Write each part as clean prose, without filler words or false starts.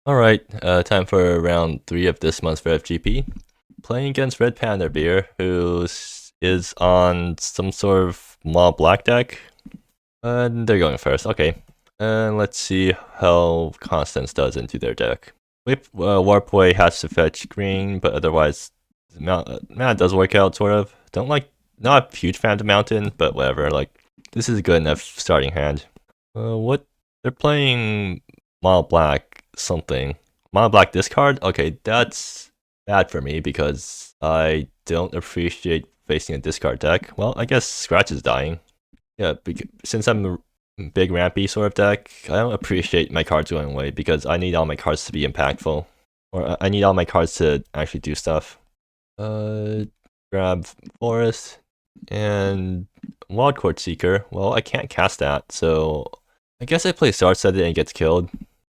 Alright, time for round 3 of this month's REV GP. Playing against Red Panda Bear, who is on some sort of mono black deck. And they're going first, okay. And let's see how Consonance does into their deck. Warpway has to fetch green, but otherwise, mana does work out, sort of. Not a huge fan of the Mountain, but whatever, this is a good enough starting hand. They're playing mono black something. Mono black discard? Okay, that's bad for me because I don't appreciate facing a discard deck. Well, I guess Scratch is dying. Yeah, since I'm a big rampy sort of deck, I don't appreciate my cards going away because I need all my cards to be impactful. Or I need all my cards to actually do stuff. Grab Forest and Wildcourt Seeker. Well, I can't cast that, so I guess I play Star Set and it gets killed.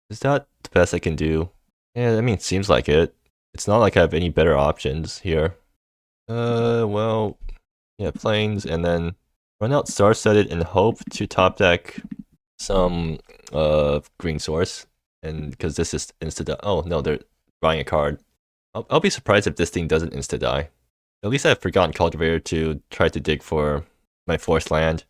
Is that the best I can do? Yeah, I mean, it seems like it. It's not like I have any better options here. Well, yeah, Plains, and then run out Star Set it and hope to top deck some green source. And because this is insta-die. Oh no, they're drawing a card. I'll be surprised if this thing doesn't insta-die. At least I've forgotten Cultivator to try to dig for my forced land.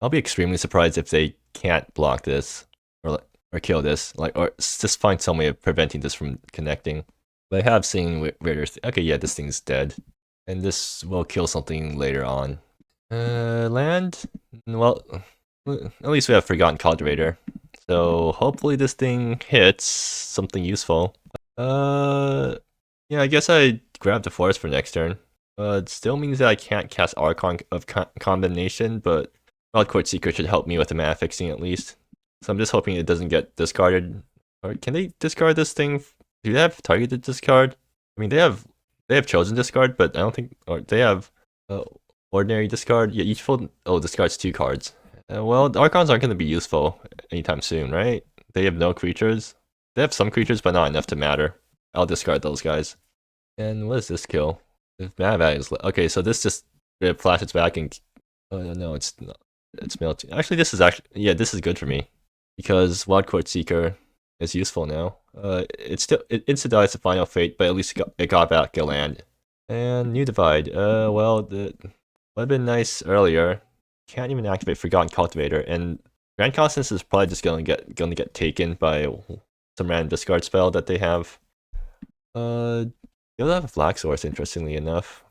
I'll be extremely surprised if they can't block this or kill this, or just find some way of preventing this from connecting. But I have seen raiders. Okay, yeah, this thing's dead, and this will kill something later on. Land. Well, at least we have forgotten Cultivator, so hopefully this thing hits something useful. Yeah, I guess I grab the forest for next turn. It still means that I can't cast Archon of Condemnation, but Wildcourt Seeker should help me with the mana fixing at least. So I'm just hoping it doesn't get discarded. Or can they discard this thing? Do they have targeted discard? I mean, they have chosen discard, but I don't think, or they have ordinary discard. Yeah, each fold discards 2 cards. Well, the Archons aren't going to be useful anytime soon, right? They have no creatures. They have some creatures, but not enough to matter. I'll discard those guys. And what does this kill? If mana value is okay, so this just flashes back and no, it's not. It's melting. Actually, this is good for me because Wildcourt Seeker is useful now. It insta-dies the Final Fate, but at least it got back a land. And New Divide. Well, would have been nice earlier. Can't even activate Forgotten Cultivator, and Grand Consonance is probably just gonna get taken by some random discard spell that they have. You'll have a Black Source, interestingly enough.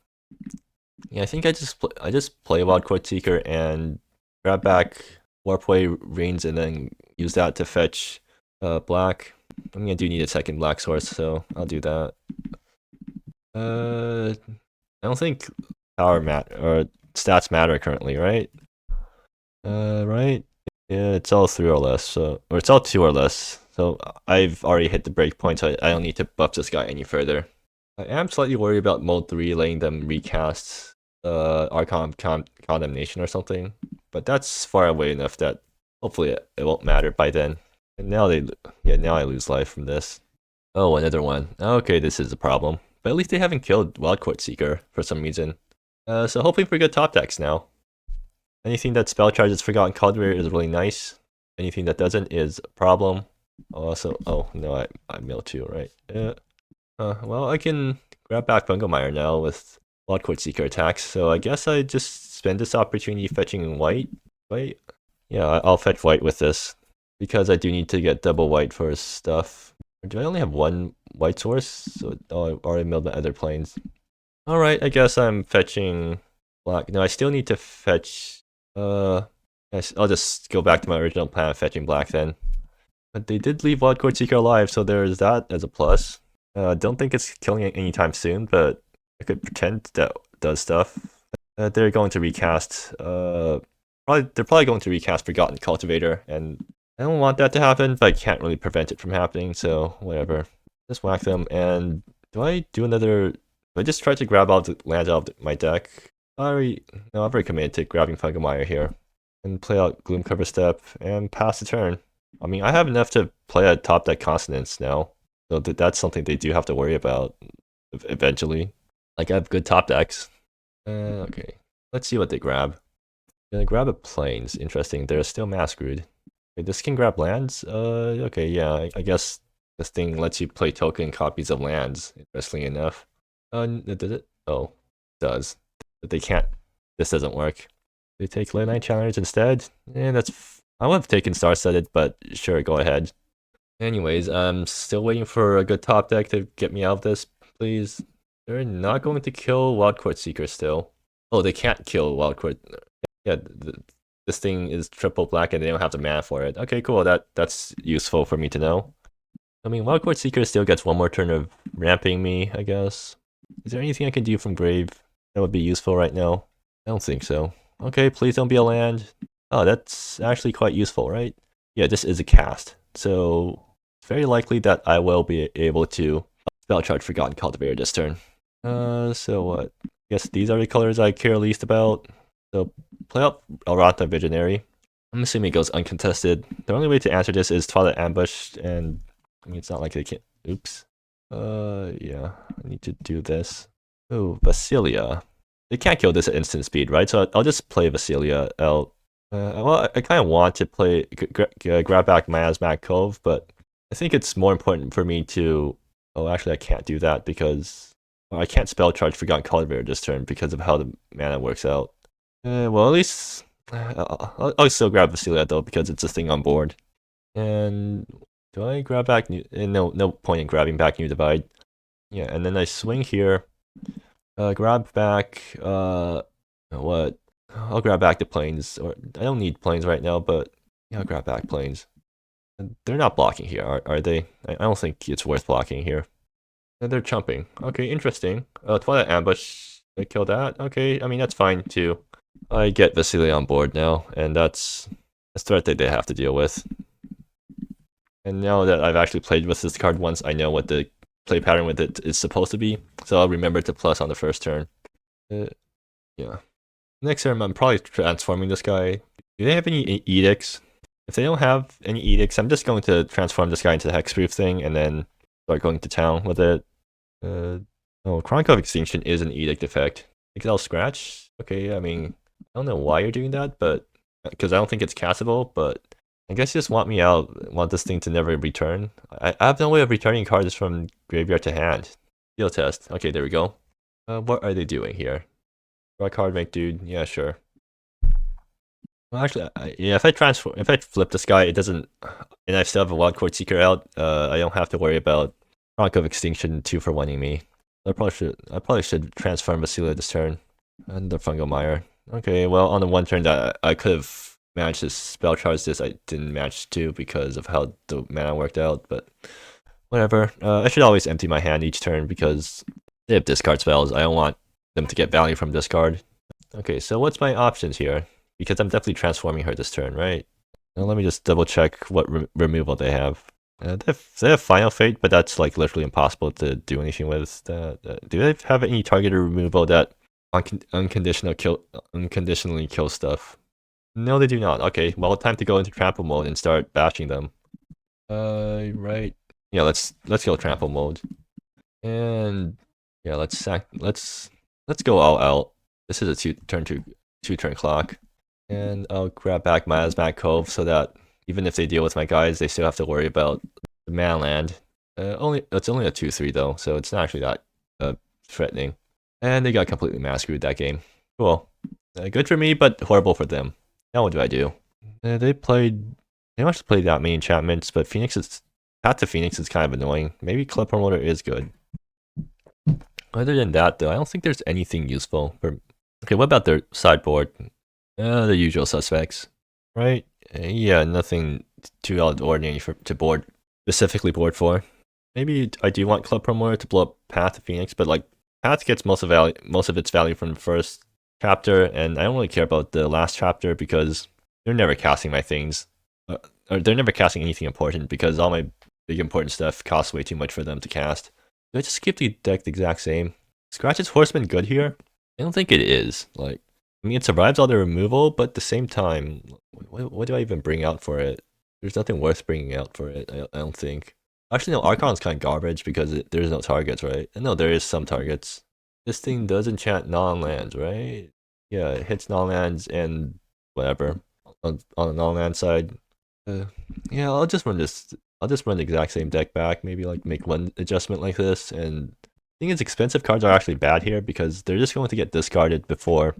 Yeah, I think I just play Wildcourt Seeker and grab back Warpway Reigns and then use that to fetch black. I mean, I do need a second black source, so I'll do that. I don't think power or stats matter currently, right? Right? Yeah, it's all 3 or less, or it's all 2 or less. So I've already hit the breakpoint, so I don't need to buff this guy any further. I am slightly worried about mode 3 letting them recast Archon Condemnation or something, but that's far away enough that hopefully it won't matter by then. And now now I lose life from this. Oh, another one. Okay, this is a problem. But at least they haven't killed Wildcourt Seeker for some reason. So hoping for good top decks now. Anything that spell charges Forgotten Cultivator is really nice. Anything that doesn't is a problem. Also, oh no, I mill too, right? Well, I can grab back Bungelmeyer now with Wildcourt Seeker attacks, so I guess I just spend this opportunity fetching white. Wait, yeah, I'll fetch white with this because I do need to get double white for stuff. Or do I only have 1 white source? So I already milled my other planes. All right, I guess I'm fetching black. No, I still need to fetch. I'll just go back to my original plan of fetching black then. But they did leave Wildcourt Seeker alive, so there's that as a plus. Don't think it's killing it anytime soon, but I could pretend that does stuff. They're going to recast. They're probably going to recast Forgotten Cultivator, and I don't want that to happen, but I can't really prevent it from happening. So whatever, just whack them. And do I do another? Do I just try to grab all the lands out of my deck? No, I'm very committed to grabbing Fungemire here and play out Gloomcover Step and pass the turn. I mean, I have enough to play a top deck Consonance now. So that's something they do have to worry about eventually. Like, I have good top decks. Okay, let's see what they grab. Gonna grab a Plains. Interesting, they're still Masquerade. Okay, this can grab lands? Okay, yeah, I guess This thing lets you play token copies of lands, interestingly enough. Did it? Oh, it does. But they can't. This doesn't work. They take late night challenge instead. I would have taken star studded, but sure, go ahead. Anyways, I'm still waiting for a good top deck to get me out of this, please. They're not going to kill Wild Court Seeker still. Oh, they can't kill Wild Court. Yeah, this thing is triple black and they don't have the mana for it. Okay, cool. That's useful for me to know. I mean, Wild Court Seeker still gets one more turn of ramping me, I guess. Is there anything I can do from Grave that would be useful right now? I don't think so. Okay, please don't be a land. Oh, that's actually quite useful, right? Yeah, this is a cast. So it's very likely that I will be able to spell charge Forgotten Cultivator this turn. So what? I guess these are the colors I care least about. So play out Alrata Visionary. I'm assuming it goes uncontested. The only way to answer this is Twilight Ambush, and I mean, it's not like they can't. Oops. Yeah, I need to do this. Oh, Basilia. They can't kill this at instant speed, right? So I'll just play Basilia out. Well, I kind of want to play grab back my Asmac Cove, but I think it's more important for me to. Oh, actually, I can't do that because I can't spell charge Forgotten Cultivator this turn because of how the mana works out. Well, at least I'll still grab Basilia though because it's a thing on board. And do I grab back new? No point in grabbing back New Divide. Yeah, and then I swing here. Grab back. What? I'll grab back the planes. Or I don't need planes right now, but yeah, I'll grab back planes. And they're not blocking here, are they? I don't think it's worth blocking here. And they're chumping. Okay, interesting. Twilight Ambush. I kill that. Okay, I mean that's fine too. I get Vasily on board now, and that's a threat that they have to deal with. And now that I've actually played with this card once, I know what the play pattern with it is supposed to be, so I'll remember to plus on the first turn. Yeah. Next turn, I'm probably transforming this guy. Do they have any edicts? If they don't have any edicts, I'm just going to transform this guy into the hexproof thing and then start going to town with it. Oh, Chronicle of Extinction is an edict effect. Excel Scratch? Okay, I mean, I don't know why you're doing that, but because I don't think it's castable, but I guess you just want me out, want this thing to never return. I have no way of returning cards from graveyard to hand. Field test. Okay, there we go. What are they doing here? Draw a card, make dude. Yeah, sure. Well, actually, yeah, if I flip this guy, it doesn't, and I still have a Wild Court Seeker out. I don't have to worry about Chronicle of Extinction 2-for-1ing me. I probably should transform Basilia this turn. And the Fungal Mire. Okay, well, on the one turn that I could have managed to spell charge this, I didn't manage to because of how the mana worked out, but whatever. I should always empty my hand each turn because they have discard spells. I don't want them to get value from discard. Okay, so what's my options here? Because I'm definitely transforming her this turn, right? Now let me just double check what removal they have. They have Final Fate, but that's like literally impossible to do anything with. Do they have any targeted removal that unconditionally kill stuff? No, they do not. Okay, well, time to go into trample mode and start bashing them. Right. Yeah, let's go trample mode. And yeah, let's go all out. This is a two turn clock. And I'll grab back my Asmac Cove so that even if they deal with my guys, they still have to worry about the mana land. It's only a 2/3 though, so it's not actually that threatening. And they got completely massacred that game. Cool. Good for me, but horrible for them. Now what do I do? They must have played that many enchantments, but Path to Phoenix is kind of annoying. Maybe Club Promoter is good. Other than that, though, I don't think there's anything useful. Okay, what about their sideboard? The usual suspects, right? Yeah, nothing too out of the ordinary to specifically board for. Maybe I do want Club Promoter to blow up Path to Phoenix, but like Path gets most of its value from the first chapter, and I don't really care about the last chapter because they're never casting my things, or they're never casting anything important because all my big important stuff costs way too much for them to cast. Do I just keep the deck the exact same? Scratch's Horseman good here? I don't think it is. Like, I mean, it survives all the removal, but at the same time, what do I even bring out for it? There's nothing worth bringing out for it, I don't think. Actually, no, Archon's kind of garbage because there's no targets, right? No, there is some targets. This thing does enchant non-lands, right? Yeah, it hits non-lands and whatever on the non-land side. Yeah, I'll just run this. I'll just run the exact same deck back. Maybe like make one adjustment like this. And I think its expensive cards are actually bad here because they're just going to get discarded before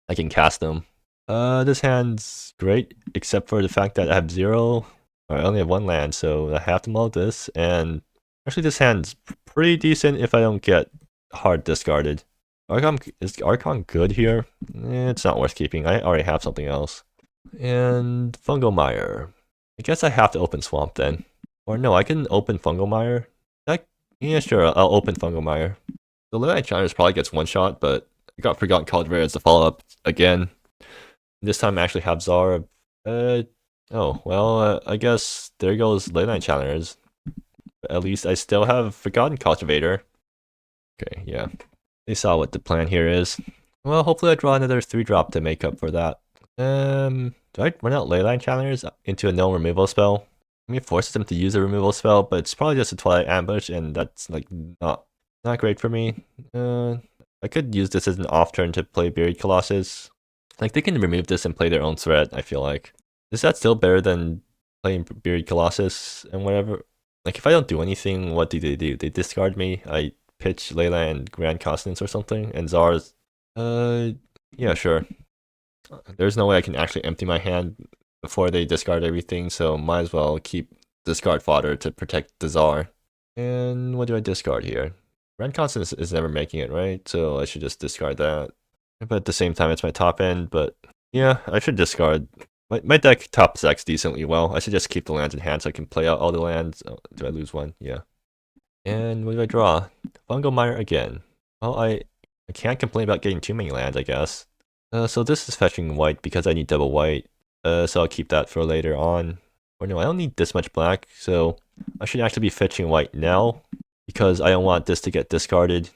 I can cast them. This hand's great, except for the fact that I have zero. I only have one land, so I have to mull this. And actually, this hand's pretty decent if I don't get hard discarded. Is Archon good here? It's not worth keeping. I already have something else. And Fungal Mire. I guess I have to open Swamp then. Or no, I can open Fungal Mire. Yeah, sure, I'll open Fungal Mire. The Leyline Challenge probably gets one shot, but I got Forgotten Cultivator as the follow-up again. This time I actually have Zara. Oh, well, I guess there goes Leyline Challengers. At least I still have Forgotten Cultivator. Okay, yeah. They saw what the plan here is. Well, hopefully I draw another 3-drop to make up for that. Do I run out Leyline Challengers into a no removal spell? I mean, it forces them to use a removal spell, but it's probably just a Twilight Ambush, and that's like not great for me. I could use this as an off turn to play Buried Colossus. Like they can remove this and play their own threat, I feel like. Is that still better than playing Buried Colossus and whatever? Like if I don't do anything, what do? They discard me. I pitch Layla and Grand Consonance or something, and Zara's yeah, sure. There's no way I can actually empty my hand before they discard everything, so might as well keep discard fodder to protect the Czar. And what do I discard here? Grand Consonance is never making it, right? So I should just discard that. But at the same time, it's my top end, but yeah, I should discard. My deck top decks decently well. I should just keep the lands in hand so I can play out all the lands. Oh, do I lose one? Yeah. And what do I draw? Fungal Mire again. Well, I can't complain about getting too many lands, I guess. So this is fetching white because I need double white. So I'll keep that for later on. Or no, I don't need this much black, so I should actually be fetching white now because I don't want this to get discarded.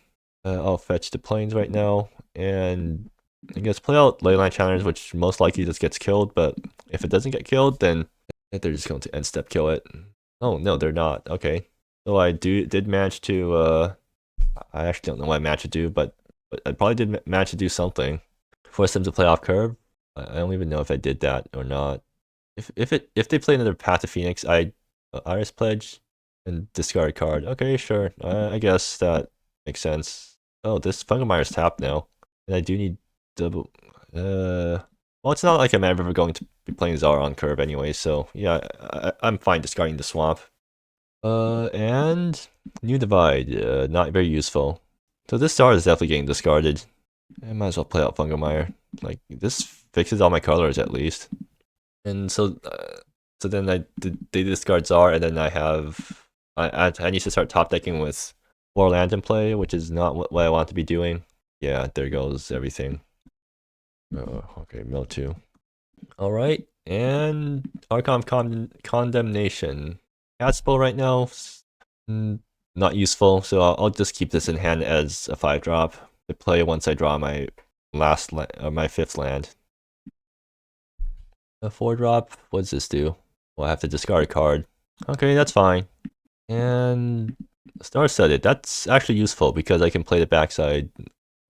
I'll fetch the plains right now, and I guess play out Leyline Challengers, which most likely just gets killed, but if it doesn't get killed, then they're just going to end step kill it. Oh, no, they're not. Okay. So I did manage to, I actually don't know what I managed to do, but I probably did manage to do something. Force them to play off curve. I don't even know if I did that or not. If they play another Path of Phoenix, I Iris Pledge and discard a card. Okay, sure. I guess that makes sense. Oh, this Fungal Mire is tapped now, and I do need double. Well, it's not like I'm ever going to be playing Zara on curve anyway, so yeah, I'm fine discarding the swamp. And New Divide, not very useful. So this Zara is definitely getting discarded. I might as well play out Fungal Mire. Like this fixes all my colors at least. And so then they discard Zara, and then I need to start top decking with 4 lands in play, which is not what I want to be doing. Yeah, there goes everything. Oh, okay, mill 2. Alright, and Archon Condemnation. Catspell right now, not useful, so I'll just keep this in hand as a 5-drop to play once I draw my my 5th land. A 4-drop, what does this do? Well, I have to discard a card. Okay, that's fine. And Star-Studded, that's actually useful because I can play the backside.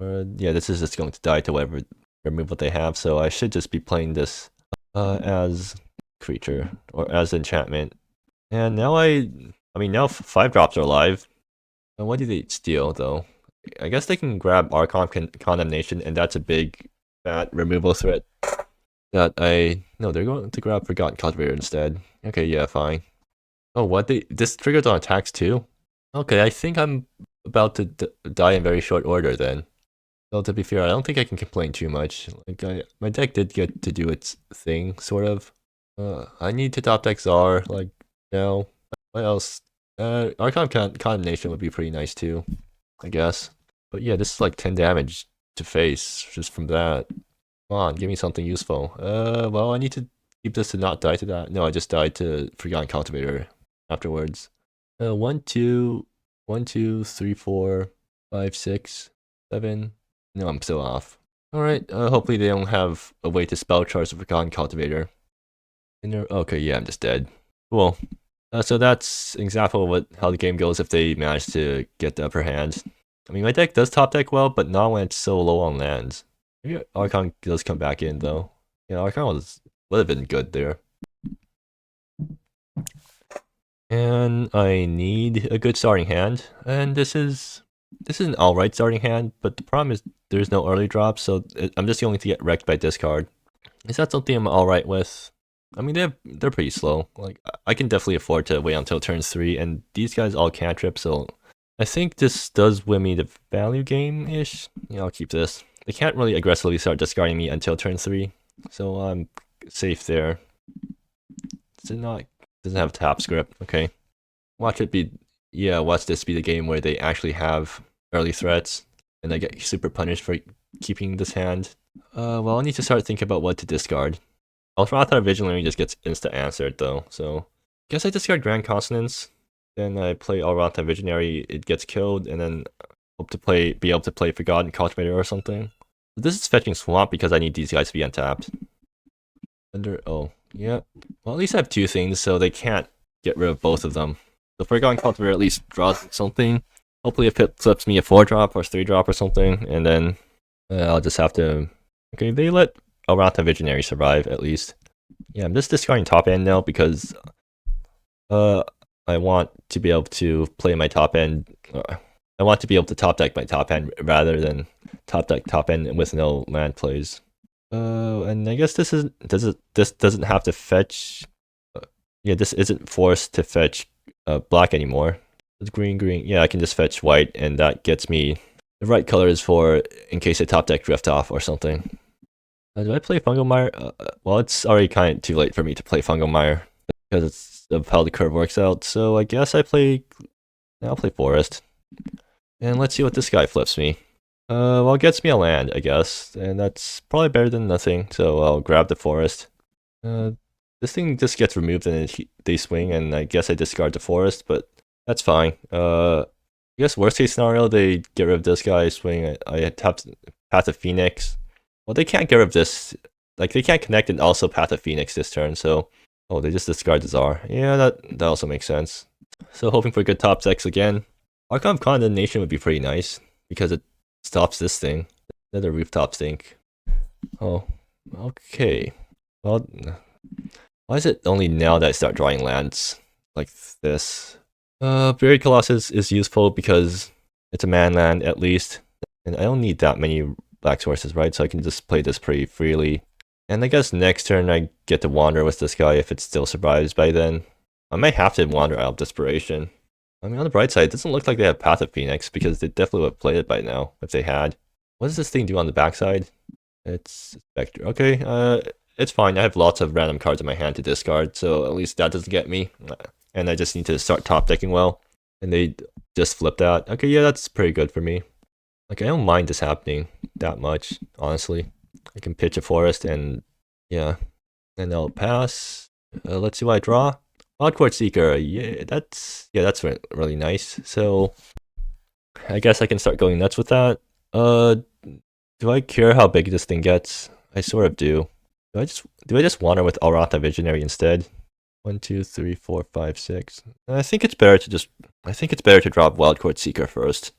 Yeah, this is just going to die to whatever removal they have, so I should just be playing this as creature or as enchantment. And now now 5-drops are alive. And what do they steal though? I guess they can grab Archon Condemnation, and that's a big fat removal threat. No, they're going to grab Forgotten Cultivator instead. Okay, yeah, fine. Oh, what? This triggers on attacks too? Okay, I think I'm about to die in very short order then. Well, to be fair, I don't think I can complain too much. Like, my deck did get to do its thing, sort of. I need to top deck Czar, like, now. What else? Archon Condemnation would be pretty nice too, I guess. But yeah, this is like 10 damage to face just from that. Come on, give me something useful. Well, I need to keep this to not die to that. No, I just died to Forgotten Cultivator afterwards. 1, 2, 1, 2, 3, 4, 5, 6, 7. No, I'm still off. Alright, hopefully they don't have a way to spell charge the Forgotten Cultivator. Okay, yeah, I'm just dead. Cool. So that's an example of how the game goes if they manage to get the upper hand. I mean, my deck does top deck well, but not when it's so low on lands. Maybe Archon does come back in, though. Yeah, Archon would have been good there. And I need a good starting hand, and this is an alright starting hand, but the problem is there's no early drop, so I'm just going to get wrecked by discard. Is that something I'm alright with? I mean, they're pretty slow. Like, I can definitely afford to wait until turn 3, and these guys all cantrip, so I think this does win me the value game-ish. Yeah, I'll keep this. They can't really aggressively start discarding me until turn 3, so I'm safe there. Doesn't have tap script, okay. Watch it be, yeah, watch this be the game where they actually have early threats, and I get super punished for keeping this hand. Well, I need to start thinking about what to discard. Ultramata Vigilary just gets insta answered though, so guess I discard Grand Consonance. Then I play Ultramata Visionary, it gets killed, and then be able to play Forgotten Cultivator or something. This is fetching Swamp because I need these guys to be untapped. Oh, yeah. Well, at least I have 2 things, so they can't get rid of both of them. So Forgotten Cultivator at least draws something. Hopefully if it flips me a 4-drop or 3-drop or something, and then I'll just have to... Okay, they let Ultramata Visionary survive, at least. Yeah, I'm just discarding top end now because I want to be able to play my top end. I want to be able to top deck my top end rather than top deck top end with no land plays. And I guess this doesn't have to fetch. Yeah, this isn't forced to fetch black anymore. It's green. Yeah, I can just fetch white, and that gets me the right colors for in case I top deck drift off or something. Do I play Fungal Mire? Well, it's already kind of too late for me to play Fungal Mire because of how the curve works out. So I guess I'll play Forest. And let's see what this guy flips me. Well, it gets me a land, I guess. And that's probably better than nothing. So I'll grab the Forest. This thing just gets removed and they swing, and I guess I discard the Forest, but that's fine. I guess worst case scenario, they get rid of this guy, swing. I tap Path of Phoenix. Well, they can't get rid of this. Like, they can't connect and also Path of Phoenix this turn, so... Oh, they just discard the Czar. Yeah, that also makes sense. So, hoping for good top decks again. Archon of Condemnation would be pretty nice, because it stops this thing. Another rooftop stink. Oh, okay. Well, why is it only now that I start drawing lands like this? Buried Colossus is useful because it's a man land, at least. And I don't need that many black sources, right? So I can just play this pretty freely. And I guess next turn I get to wander with this guy if it still survives by then. I might have to wander out of desperation. I mean, on the bright side, it doesn't look like they have Path of Phoenix because they definitely would have played it by now if they had. What does this thing do on the backside? It's Spectre. Okay, it's fine. I have lots of random cards in my hand to discard, so at least that doesn't get me. And I just need to start top decking well. And they just flip that. Okay, yeah, that's pretty good for me. Like, I don't mind this happening that much, honestly. I can pitch a Forest and, yeah. And I'll pass. Let's see what I draw. Wildcourt Seeker, yeah, that's really nice. So, I guess I can start going nuts with that. Do I care how big this thing gets? I sort of do. Do I just wander with Ultramata Visionary instead? 1, 2, 3, 4, 5, 6. I think it's better to drop Wildcourt Seeker first.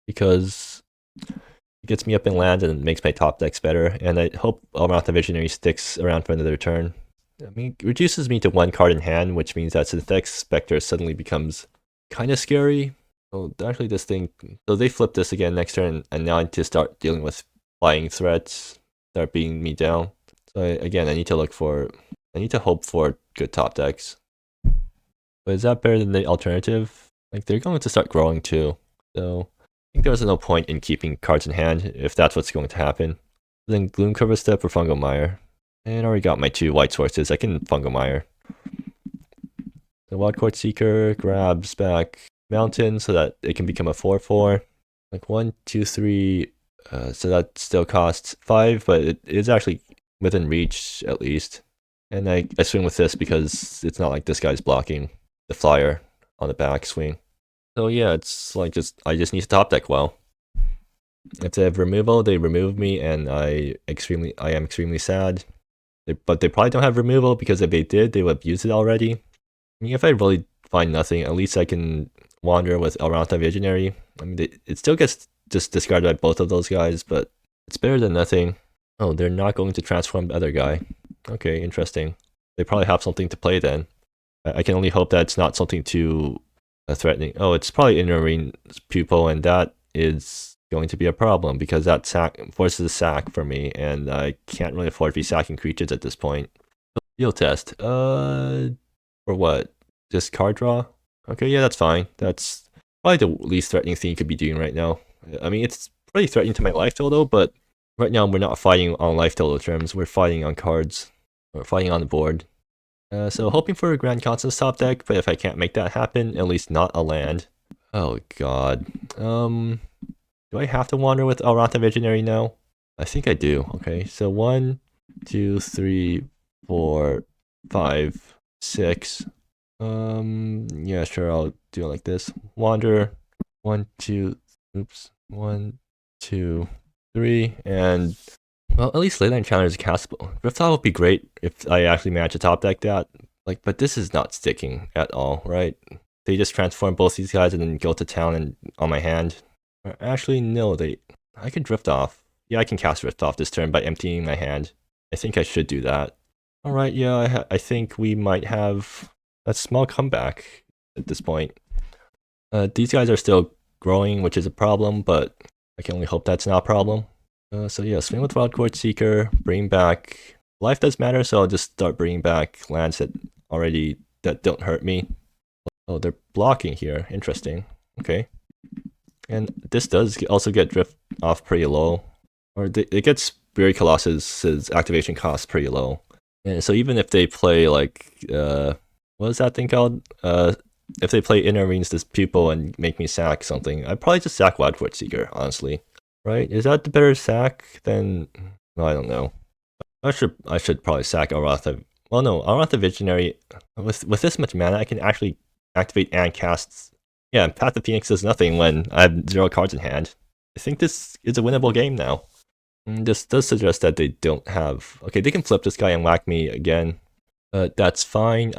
Because it gets me up in land and makes my top decks better, and I hope Ultramata Visionary sticks around for another turn. I mean, it reduces me to 1 card in hand, which means that Synthetic Spectre suddenly becomes kind of scary. Oh, actually this thing, so they flip this again next turn, and now I need to start dealing with flying threats, start beating me down. So again, I need to hope for good top decks. But is that better than the alternative? Like, they're going to start growing too, so I think there's no point in keeping cards in hand if that's what's going to happen. Then Gloomcover Step or Fungal Mire. And I already got my 2 white sources. I can Fungal Mire. The Wildcourt Seeker grabs back Mountain so that it can become a 4/4. Like 1, 2, 3. So that still costs 5, but it is actually within reach at least. And I swing with this because it's not like this guy's blocking the flyer on the back swing. So yeah, it's like I just need to top deck well. If they have removal, they remove me, and I am extremely sad. But they probably don't have removal because if they did, they would have used it already. I mean, if I really find nothing, at least I can wander with Ultramata Visionary. I mean, it still gets just discarded by both of those guys, but it's better than nothing. Oh, they're not going to transform the other guy. Okay, interesting. They probably have something to play then. I can only hope that it's not something too threatening. Oh, it's probably Inner Ring's pupil, and that is going to be a problem because that forces a sack for me, and I can't really afford to be sacking creatures at this point. Field test. For what? Just card draw? Okay, yeah, that's fine. That's probably the least threatening thing you could be doing right now. I mean, it's pretty threatening to my life total, but right now we're not fighting on life total terms. We're fighting on cards. We're fighting on the board. So hoping for a Grand Consonance top deck, but if I can't make that happen, at least not a land. Oh god. Do I have to wander with Arata Visionary now? I think I do. Okay, so 1, 2, 3, 4, 5, 6. Yeah, sure, I'll do it like this. Wander, 1, 2, oops, 1, 2, 3, and well, at least Leyline Challenger is castable. Riftall would be great if I actually manage to top deck that. Like, but this is not sticking at all, right? They just transform both these guys and then go to town and on my hand. Or actually, no, I could drift off. Yeah, I can cast Rift off this turn by emptying my hand. I think I should do that. Alright, yeah, I think we might have a small comeback at this point. These guys are still growing, which is a problem, but I can only hope that's not a problem. So yeah, swing with Wildcourt Seeker, bring back... Life does matter, so I'll just start bringing back lands that don't hurt me. Oh, they're blocking here. Interesting. Okay. And this does also get drift off pretty low. Or it gets Buried Colossus's activation cost pretty low. And so even if they play like... what is that thing called? If they play Inner Rings this pupil and make me sack something, I'd probably just sack Wildcourt Seeker, honestly. Right? Is that the better sack than... Well, I don't know. I should probably sack Aratha. Well, no, Aratha Visionary. With this much mana, I can actually activate and cast. Yeah, Path of Phoenix does nothing when I have 0 cards in hand. I think this is a winnable game now. This does suggest that they don't have. Okay, they can flip this guy and whack me again. That's fine.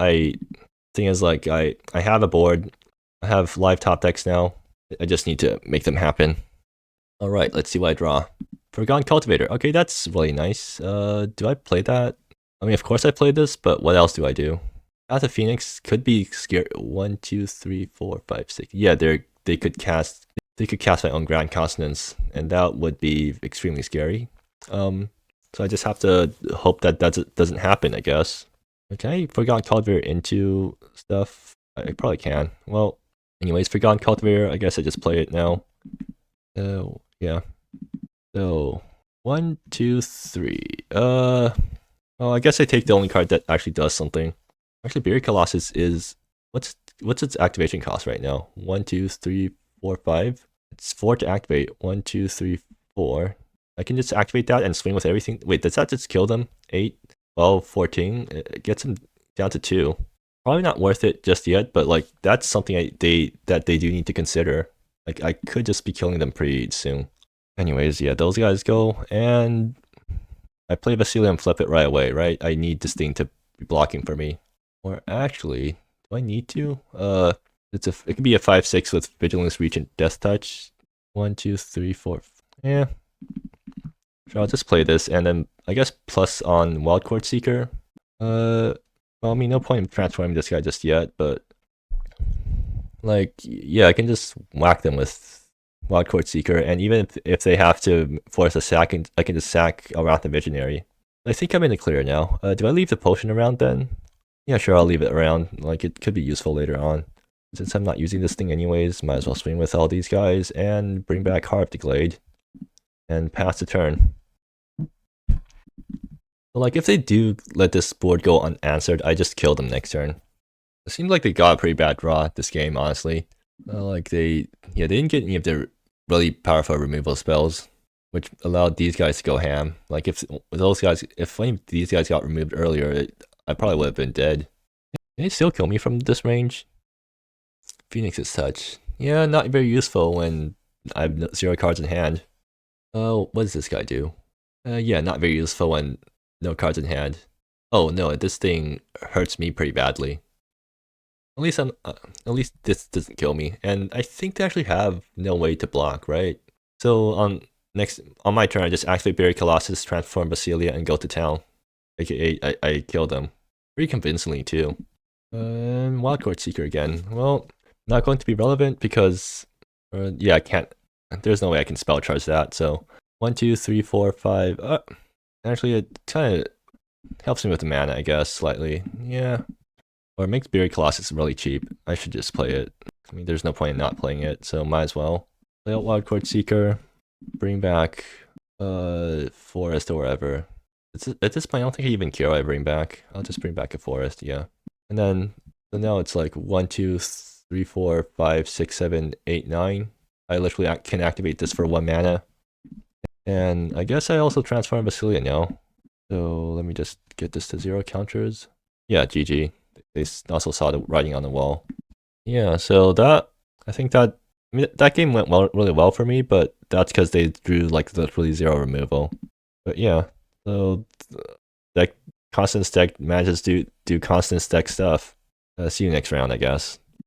Thing is, like, I have a board. I have live top decks now. I just need to make them happen. Alright, let's see what I draw. Forgotten Cultivator. Okay, that's really nice. Do I play that? I mean, of course I play this, but what else do I do? Path of Phoenix could be scary. 1, 2, 3, 4, 5, 6. Yeah, they could cast my own Grand Consonance, and that would be extremely scary. So I just have to hope that doesn't happen, I guess. Okay, Forgotten Cultivator into stuff. I probably can. Well, anyways, Forgotten Cultivator, I guess I just play it now. Yeah. So 1, 2, 3. Well, I guess I take the only card that actually does something. Actually, Buried Colossus is what's its activation cost right now? 1, 2, 3, 4, 5. It's 4 to activate. 1, 2, 3, 4. I can just activate that and swing with everything. Wait, does that just kill them? 8, 12, 14. It gets them down to 2. Probably not worth it just yet, but like that's something that they do need to consider. Like I could just be killing them pretty soon. Anyways, yeah, those guys go, and I play Vasily and flip it right away, right? I need this thing to be blocking for me. Or actually, do I need to? It could be a 5/6 with Vigilance, Reach, and Death Touch. 1, 2, 3, 4. Yeah. Sure, I'll just play this, and then I guess plus on Wildcourt Seeker. Well, I mean, no point in transforming this guy just yet, but like, yeah, I can just whack them with Wildcourt Seeker, and even if they have to force a sack, I can just sack Aratha Visionary. I think I'm in the clear now. Do I leave the potion around then? Yeah, sure, I'll leave it around. Like, it could be useful later on. Since I'm not using this thing anyways, might as well swing with all these guys and bring back Heart of the Glade. And pass the turn. But like, if they do let this board go unanswered, I just kill them next turn. It seems like they got a pretty bad draw this game, honestly. Like, they didn't get any of their really powerful removal spells, which allowed these guys to go ham. Like, if any of these guys got removed earlier, I probably would have been dead. Can they still kill me from this range? Phoenix's Touch. Yeah, not very useful when I have 0 cards in hand. Oh, what does this guy do? Yeah, not very useful when no cards in hand. Oh no, this thing hurts me pretty badly. At least this doesn't kill me, and I think they actually have no way to block, right? So on my turn, I just activate Buried Colossus, transform Basilia, and go to town. AKA, I kill them pretty convincingly too. Wildcard Seeker again. Well, not going to be relevant because, yeah, I can't. There's no way I can spell charge that. So 1, 2, 3, 4, 5. Actually, it kind of helps me with the mana, I guess, slightly. Yeah. Or it makes Buried Colossus really cheap. I should just play it. I mean, there's no point in not playing it, so might as well. Play out Wildcard Seeker. Bring back Forest or wherever. At this point, I don't think I even care what I bring back. I'll just bring back a Forest, yeah. And then, so now it's like 1, 2, 3, 4, 5, 6, 7, 8, 9. I literally can activate this for 1 mana. And I guess I also transform Basilia now. So let me just get this to 0 counters. Yeah, GG. They also saw the writing on the wall. Yeah, so I think that, I mean, that game went really well for me, but that's because they drew like literally 0 removal. But yeah, so that Consonance deck manages to do Consonance deck stuff. See you next round, I guess.